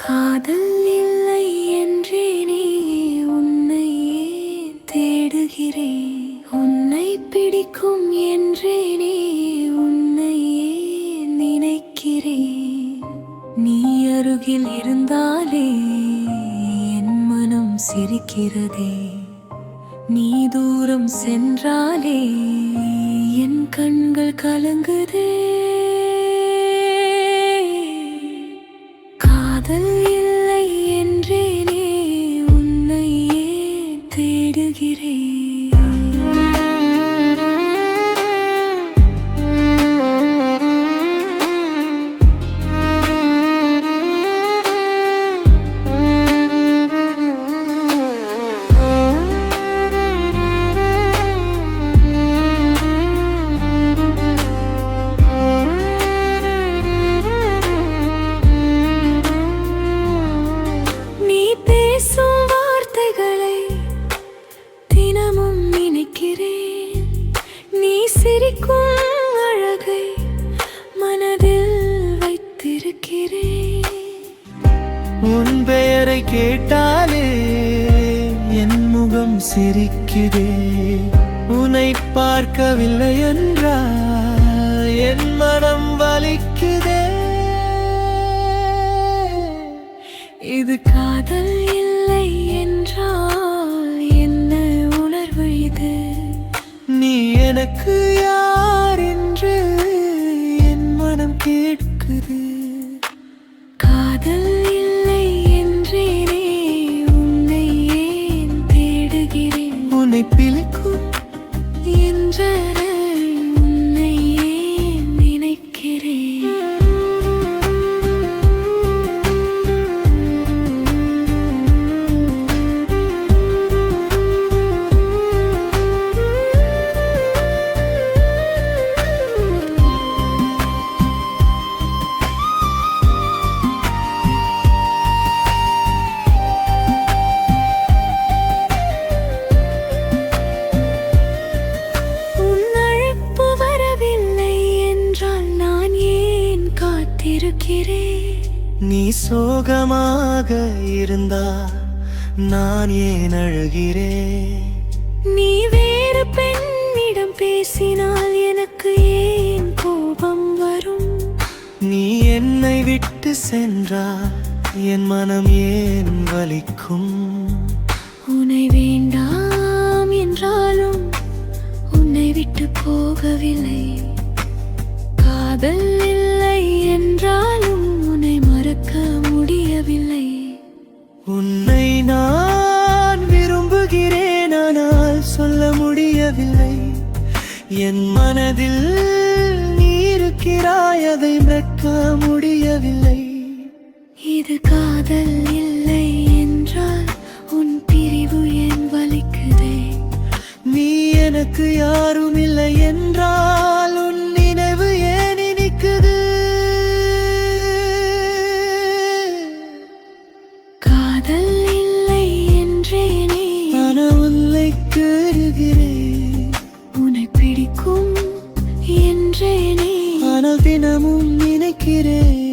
காதல் இல்லை என்றேனே உன்னை தேடுகிறேன். உன்னை பிடிக்கும் என்றேனே உன்னை நினைக்கிறேன். நீ அருகில் இருந்தாலே என் மனம் சிரிக்கிறதே. நீ தூரம் சென்றாலே என் கண்கள் கலங்குதே. காதல் இல்லை என்றேனே உன்னை தேடுகிறேன். நீ சிரிக்கும் அழகை மனதில் வைத்திருக்கிறேன். உன் பெயரை கேட்டாலே என் முகம் சிரிக்குதே. உன்னை பார்க்கவில்லை என்றால் என் மனம் வலிக்குதே. இது காதல் இல்லை என்றால் என்ன உணர்வு இது? நீ எனக்கு யார் என்று என் மனம் கேட்குது. காதல் இல்லை என்றேனே உன்னை ஏன் தேடுகிறேன். உன்னை பிழைக்கும் என்ற உன்னை ஏன் நினைக்கிறேன். நீ சோகமாக இருந்தால் நான் ஏன் அழுகிறேன்? நீ வேறு பெண்ணிடம் பேசினால் எனக்கு ஏன் கோபம் வரும்? நீ என்னை விட்டு சென்றால் என் மனம் ஏன் வலிக்கும்? உன்னை வேண்டாம் என்றாலும் உன்னை விட்டு போகவில்லை. காதல் இல்லை என்றாலும் உன்னை மறக்க முடியவில்லை. உன்னை நான் விரும்புகிறேன், ஆனால் சொல்ல முடியவில்லை. என் மனதில் நீ இருக்கிறாய், அதை மறக்க முடியவில்லை. இது காதல் இல்லை என்றால் உன் பிரிவு ஏன் வலிக்குதே? நீ எனக்கு யாரும் இல்லை என்றால் உன் நினைவு ஏன் இனிக்குது? காதல் இல்லை என்றேனே நான் உன்னை கேடுகிறேன். உன்னை பிடிக்கும் என்றேனே ஆனால் தினமும் நினைக்கிறேன்.